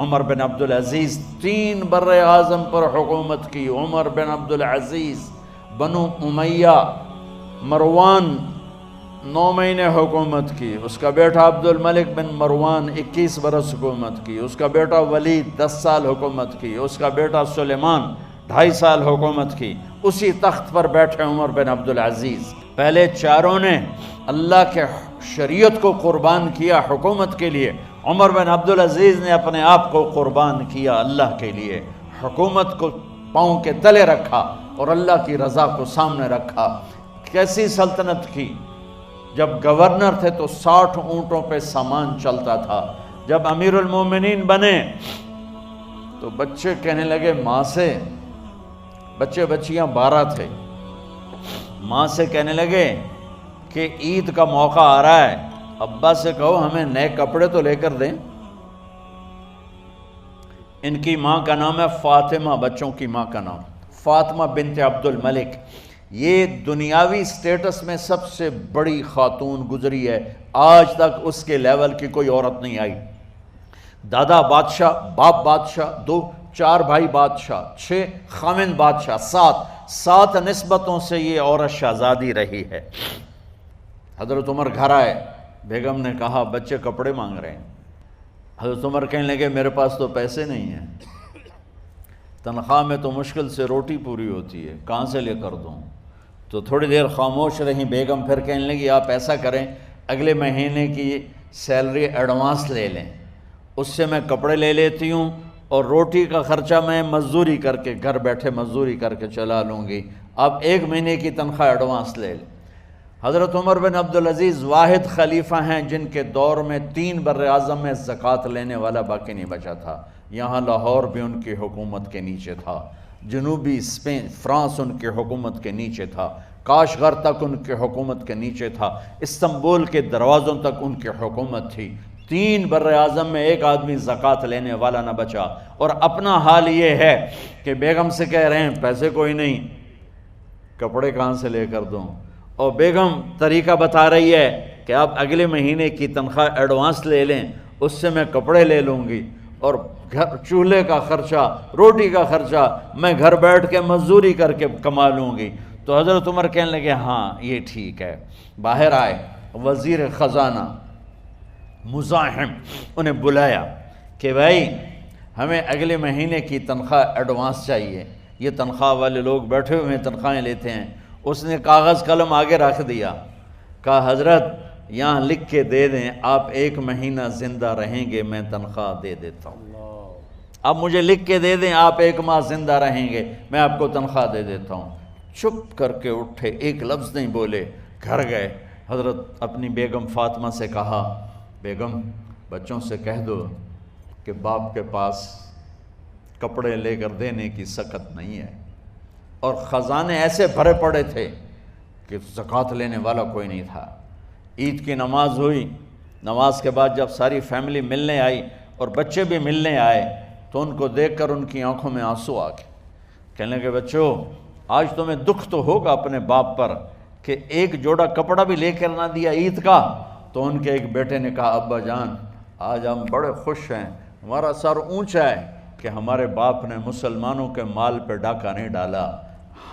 عمر بن عبدالعزیز 3 بر اعظم پر حکومت کی. عمر بن عبدالعزیز، بنو امیہ، مروان 9 مہینے حکومت کی. اس کا بیٹا عبد الملک بن مروان 21 برس حکومت کی. اس کا بیٹا ولید 10 سال حکومت کی. اس کا بیٹا سلیمان 2.5 سال حکومت کی. اسی تخت پر بیٹھے عمر بن عبدالعزیز. پہلے چاروں نے اللہ کے شریعت کو قربان کیا حکومت کے لیے. عمر بن عبدالعزیز نے اپنے آپ کو قربان کیا اللہ کے لیے. حکومت کو پاؤں کے تلے رکھا اور اللہ کی رضا کو سامنے رکھا. کیسی سلطنت کی؟ جب گورنر تھے تو 60 اونٹوں پہ سامان چلتا تھا. جب امیر المومنین بنے تو بچے کہنے لگے ماں سے، بچے بچیاں 12 تھے، ماں سے کہنے لگے کہ عید کا موقع آ رہا ہے، ابا سے کہو ہمیں نئے کپڑے تو لے کر دیں. ان کی ماں کا نام ہے فاطمہ، بچوں کی ماں کا نام فاطمہ بنت عبد الملک. یہ دنیاوی سٹیٹس میں سب سے بڑی خاتون گزری ہے. آج تک اس کے لیول کی کوئی عورت نہیں آئی. دادا بادشاہ، باپ بادشاہ، 4 بھائی بادشاہ، 6 خامند بادشاہ، 7 نسبتوں سے یہ عورت شہزادی رہی ہے. حضرت عمر گھر آئے، بیگم نے کہا بچے کپڑے مانگ رہے ہیں. حضرت عمر کہنے لگے میرے پاس تو پیسے نہیں ہیں، تنخواہ میں تو مشکل سے روٹی پوری ہوتی ہے، کہاں سے لے کر دوں؟ تو تھوڑی دیر خاموش رہیں. بیگم پھر کہنے لگی آپ ایسا کریں، اگلے مہینے کی سیلری ایڈوانس لے لیں، اس سے میں کپڑے لے لیتی ہوں اور روٹی کا خرچہ میں مزدوری کر کے گھر بیٹھے مزدوری کر کے چلا لوں گی، آپ 1 مہینے کی تنخواہ ایڈوانس لے لیں. حضرت عمر بن عبدالعزیز واحد خلیفہ ہیں جن کے دور میں 3 بر اعظم میں زکوٰۃ لینے والا باقی نہیں بچا تھا. یہاں لاہور بھی ان کی حکومت کے نیچے تھا، جنوبی اسپین فرانس ان کے حکومت کے نیچے تھا، کاشغر تک ان کے حکومت کے نیچے تھا، استنبول کے دروازوں تک ان کی حکومت تھی. 3 بر اعظم میں ایک آدمی زکوٰۃ لینے والا نہ بچا. اور اپنا حال یہ ہے کہ بیگم سے کہہ رہے ہیں پیسے کوئی نہیں، کپڑے کہاں سے لے کر دوں؟ اور بیگم طریقہ بتا رہی ہے کہ آپ اگلے مہینے کی تنخواہ ایڈوانس لے لیں، اس سے میں کپڑے لے لوں گی اور چولہے کا خرچہ، روٹی کا خرچہ میں گھر بیٹھ کے مزدوری کر کے کما لوں گی. تو حضرت عمر کہنے لگے ہاں یہ ٹھیک ہے. باہر آئے وزیر خزانہ مزاحم، انہیں بلایا کہ بھائی ہمیں اگلے مہینے کی تنخواہ ایڈوانس چاہیے. یہ تنخواہ والے لوگ بیٹھے ہوئے تنخواہیں لیتے ہیں. اس نے کاغذ قلم آگے رکھ دیا، کہا حضرت یہاں لکھ کے دے دیں، آپ 1 مہینہ زندہ رہیں گے میں تنخواہ دے دیتا ہوں. آپ مجھے لکھ کے دے دیں آپ 1 ماہ زندہ رہیں گے میں آپ کو تنخواہ دے دیتا ہوں. چپ کر کے اٹھے، ایک لفظ نہیں بولے، گھر گئے. حضرت اپنی بیگم فاطمہ سے کہا بیگم بچوں سے کہہ دو کہ باپ کے پاس کپڑے لے کر دینے کی سخت نہیں ہے. اور خزانے ایسے بھرے پڑے تھے کہ زکوٰۃ لینے والا کوئی نہیں تھا. عید کی نماز ہوئی، نماز کے بعد جب ساری فیملی ملنے آئی اور بچے بھی ملنے آئے تو ان کو دیکھ کر ان کی آنکھوں میں آنسو آ گئے. کہنے لگے بچوں آج تمہیں دکھ تو ہوگا اپنے باپ پر کہ ایک جوڑا کپڑا بھی لے کر نہ دیا عید کا. تو ان کے ایک بیٹے نے کہا ابا جان آج ہم بڑے خوش ہیں، ہمارا سر اونچا ہے کہ ہمارے باپ نے مسلمانوں کے مال پہ ڈاکہ نہیں ڈالا،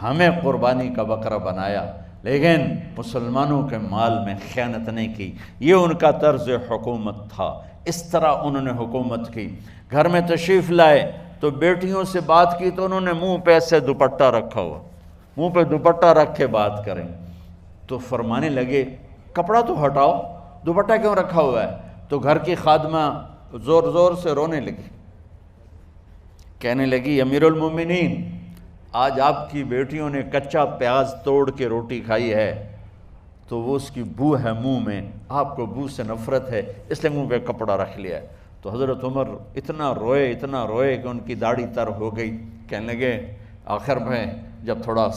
ہمیں قربانی کا بکرا بنایا لیکن مسلمانوں کے مال میں خیانت نہیں کی. یہ ان کا طرز حکومت تھا، اس طرح انہوں نے حکومت کی. گھر میں تشریف لائے تو بیٹیوں سے بات کی تو انہوں نے منہ پہ ایسے دوپٹہ رکھا ہوا، منہ پہ دوپٹہ رکھ کے بات کریں. تو فرمانے لگے کپڑا تو ہٹاؤ، دوپٹہ کیوں رکھا ہوا ہے؟ تو گھر کی خادمہ زور زور سے رونے لگی، کہنے لگی امیر المومنین آج آپ کی بیٹیوں نے کچا پیاز توڑ کے روٹی کھائی ہے تو وہ اس کی بو ہے منہ میں، آپ کو بو سے نفرت ہے اس لیے منہ پہ کپڑا رکھ لیا ہے. تو حضرت عمر اتنا روئے کہ ان کی داڑھی تر ہو گئی. کہنے لگے آخر میں جب تھوڑا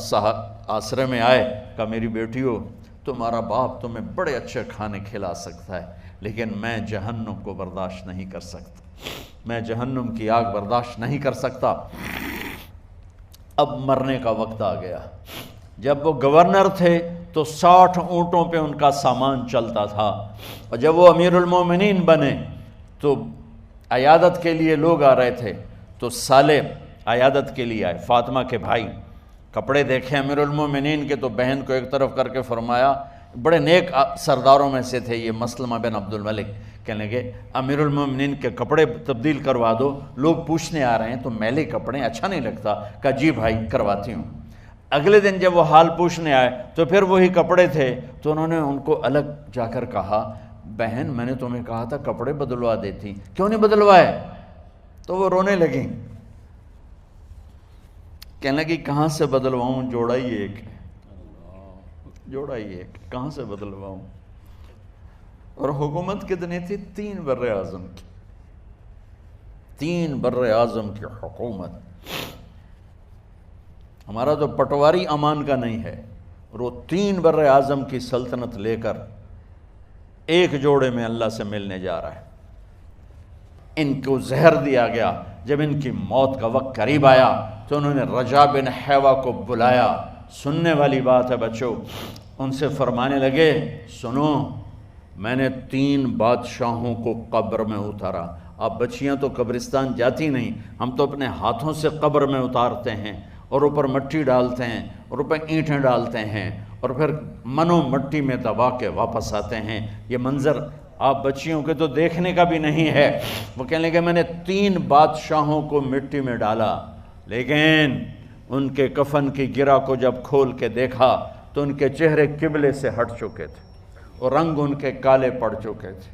آسرے میں آئے کہا میری بیٹیوں تمہارا باپ تمہیں بڑے اچھے کھانے کھلا سکتا ہے لیکن میں جہنم کو برداشت نہیں کر سکتا، میں جہنم کی آگ برداشت نہیں کر سکتا. اب مرنے کا وقت آ گیا. جب وہ گورنر تھے تو 60 اونٹوں پہ ان کا سامان چلتا تھا، اور جب وہ امیر المومنین بنے تو عیادت کے لیے لوگ آ رہے تھے، تو صالح عیادت کے لیے آئے، فاطمہ کے بھائی، کپڑے دیکھے امیر المومنین کے، تو بہن کو ایک طرف کر کے فرمایا، بڑے نیک سرداروں میں سے تھے یہ مسلمہ بن عبد الملک، کہنے لگے امیر المومنین کے کپڑے تبدیل کروا دو، لوگ پوچھنے آ رہے ہیں تو میلے کپڑے اچھا نہیں لگتا، کہا جی بھائی کرواتی ہوں۔ اگلے دن جب وہ حال پوچھنے آئے تو پھر وہی کپڑے تھے، تو انہوں نے ان کو الگ جا کر کہا بہن میں نے تمہیں کہا تھا کپڑے بدلوا دیتی، کیوں نہیں بدلوائے؟ تو وہ رونے لگیں، کہنے لگی کہاں سے بدلواؤں، جوڑا ہی ایک ہے، جوڑا ہی ایک، کہاں سے بدلواؤں؟ اور حکومت کتنی تھی؟ 3 بر اعظم کی، 3 بر اعظم کی حکومت۔ ہمارا تو پٹواری امان کا نہیں ہے، اور وہ 3 بر اعظم کی سلطنت لے کر ایک جوڑے میں اللہ سے ملنے جا رہا ہے۔ ان کو زہر دیا گیا، جب ان کی موت کا وقت قریب آیا تو انہوں نے رجا بن حیوہ کو بلایا، سننے والی بات ہے بچوں، ان سے فرمانے لگے سنو میں نے 3 بادشاہوں کو قبر میں اتارا۔ اب بچیاں تو قبرستان جاتی نہیں، ہم تو اپنے ہاتھوں سے قبر میں اتارتے ہیں، اور اوپر مٹی ڈالتے ہیں، اور اوپر اینٹیں ڈالتے ہیں، اور پھر منو مٹی میں دبا کے واپس آتے ہیں۔ یہ منظر آپ بچیوں کے تو دیکھنے کا بھی نہیں ہے۔ وہ کہنے لگے میں نے 3 بادشاہوں کو مٹی میں ڈالا، لیکن ان کے کفن کی گرہ کو جب کھول کے دیکھا تو ان کے چہرے قبلے سے ہٹ چکے تھے، اور رنگ ان کے کالے پڑ چکے تھے۔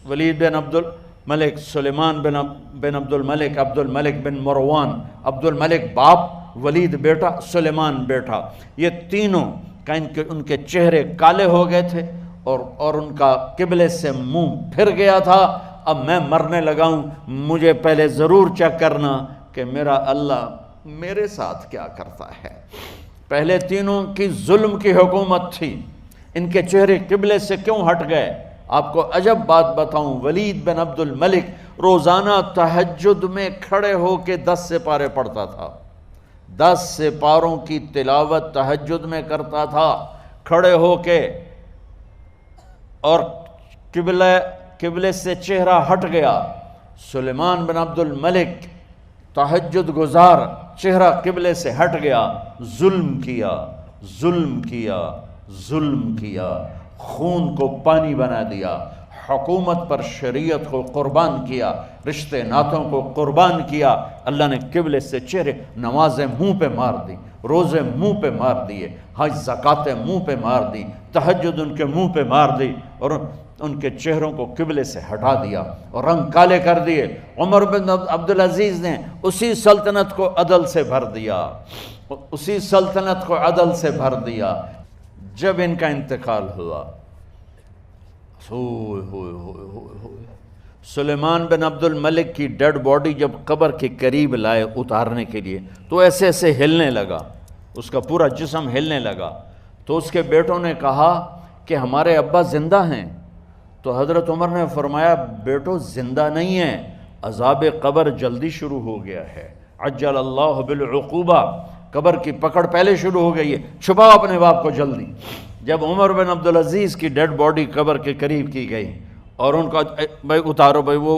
ولید بن عبد الملک، سلیمان بن عبد الملک، عبد الملک بن مروان، عبد الملک باپ، ولید بیٹا، سلیمان بیٹا، یہ تینوں کا ان کے چہرے کالے ہو گئے تھے، اور ان کا قبلے سے منہ پھر گیا تھا۔ اب میں مرنے لگا ہوں، مجھے پہلے ضرور چیک کرنا کہ میرا اللہ میرے ساتھ کیا کرتا ہے۔ پہلے تینوں کی ظلم کی حکومت تھی، ان کے چہرے قبلے سے کیوں ہٹ گئے؟ آپ کو عجب بات بتاؤں، ولید بن عبد الملک روزانہ تہجد میں کھڑے ہو کے 10 سپارے پڑھتا تھا، 10 سپاروں کی تلاوت تہجد میں کرتا تھا کھڑے ہو کے، اور قبلے سے چہرہ ہٹ گیا۔ سلیمان بن عبد الملک تہجد گزار، چہرہ قبلے سے ہٹ گیا، ظلم کیا، ظلم کیا، ظلم کیا، خون کو پانی بنا دیا، حکومت پر شریعت کو قربان کیا، رشتے ناتوں کو قربان کیا۔ اللہ نے قبلے سے چہرے، نمازیں منہ پہ مار دی، روزے منہ پہ مار دیے، حج زکاتیں منہ پہ مار دی، تہجد ان کے منہ پہ مار دی، اور ان کے چہروں کو قبلے سے ہٹا دیا اور رنگ کالے کر دیے۔ عمر بن عبدالعزیز نے اسی سلطنت کو عدل سے بھر دیا، اسی سلطنت کو عدل سے بھر دیا۔ جب ان کا انتقال ہوا، سلیمان بن عبد الملک کی ڈیڈ باڈی جب قبر کے قریب لائے اتارنے کے لیے تو ایسے ایسے ہلنے لگا، اس کا پورا جسم ہلنے لگا۔ تو اس کے بیٹوں نے کہا کہ ہمارے ابا زندہ ہیں، تو حضرت عمر نے فرمایا بیٹو زندہ نہیں ہیں، عذاب قبر جلدی شروع ہو گیا ہے، عجل اللہ بالعقوبہ، قبر کی پکڑ پہلے شروع ہو گئی ہے، چھپاؤ اپنے باپ کو جلدی۔ جب عمر بن عبدالعزیز کی ڈیڈ باڈی قبر کے قریب کی گئی اور ان کا بھائی اتارو، بھائی وہ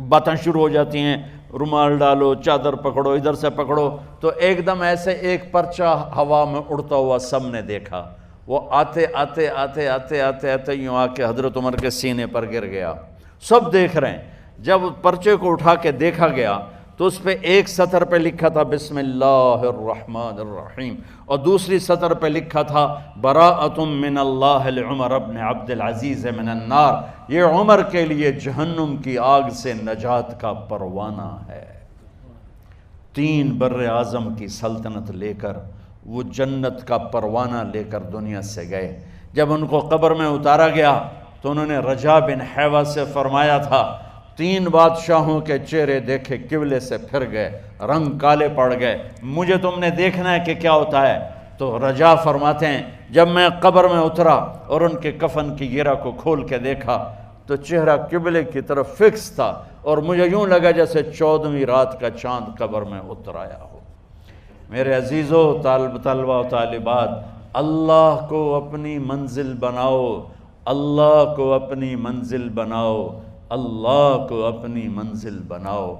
باتیں شروع ہو جاتی ہیں، رومال ڈالو، چادر پکڑو، ادھر سے پکڑو، تو ایک دم ایسے ایک پرچہ ہوا میں اڑتا ہوا سب نے دیکھا، وہ آتے آتے آتے آتے آتے آتے یوں آ کے حضرت عمر کے سینے پر گر گیا۔ سب دیکھ رہے ہیں۔ جب پرچے کو اٹھا کے دیکھا گیا تو اس پہ ایک سطر پہ لکھا تھا بسم اللہ الرحمن الرحیم، اور دوسری سطر پہ لکھا تھا براءۃ من اللہ لعمر بن عبد العزیز من النار، یہ عمر کے لیے جہنم کی آگ سے نجات کا پروانہ ہے۔ 3 بر اعظم کی سلطنت لے کر وہ جنت کا پروانہ لے کر دنیا سے گئے۔ جب ان کو قبر میں اتارا گیا تو انہوں نے رجا بن حیوہ سے فرمایا تھا 3 بادشاہوں کے چہرے دیکھے قبلے سے پھر گئے، رنگ کالے پڑ گئے، مجھے تم نے دیکھنا ہے کہ کیا ہوتا ہے۔ تو رجا فرماتے ہیں جب میں قبر میں اترا اور ان کے کفن کی گرہ کو کھول کے دیکھا تو چہرہ قبلے کی طرف فکس تھا، اور مجھے یوں لگا جیسے 14ویں رات کا چاند قبر میں اتر آیا ہو۔ میرے عزیزو، طلبہ و طالبات، اللہ کو اپنی منزل بناؤ، اللہ کو اپنی منزل بناؤ، اللہ کو اپنی منزل بناؤ۔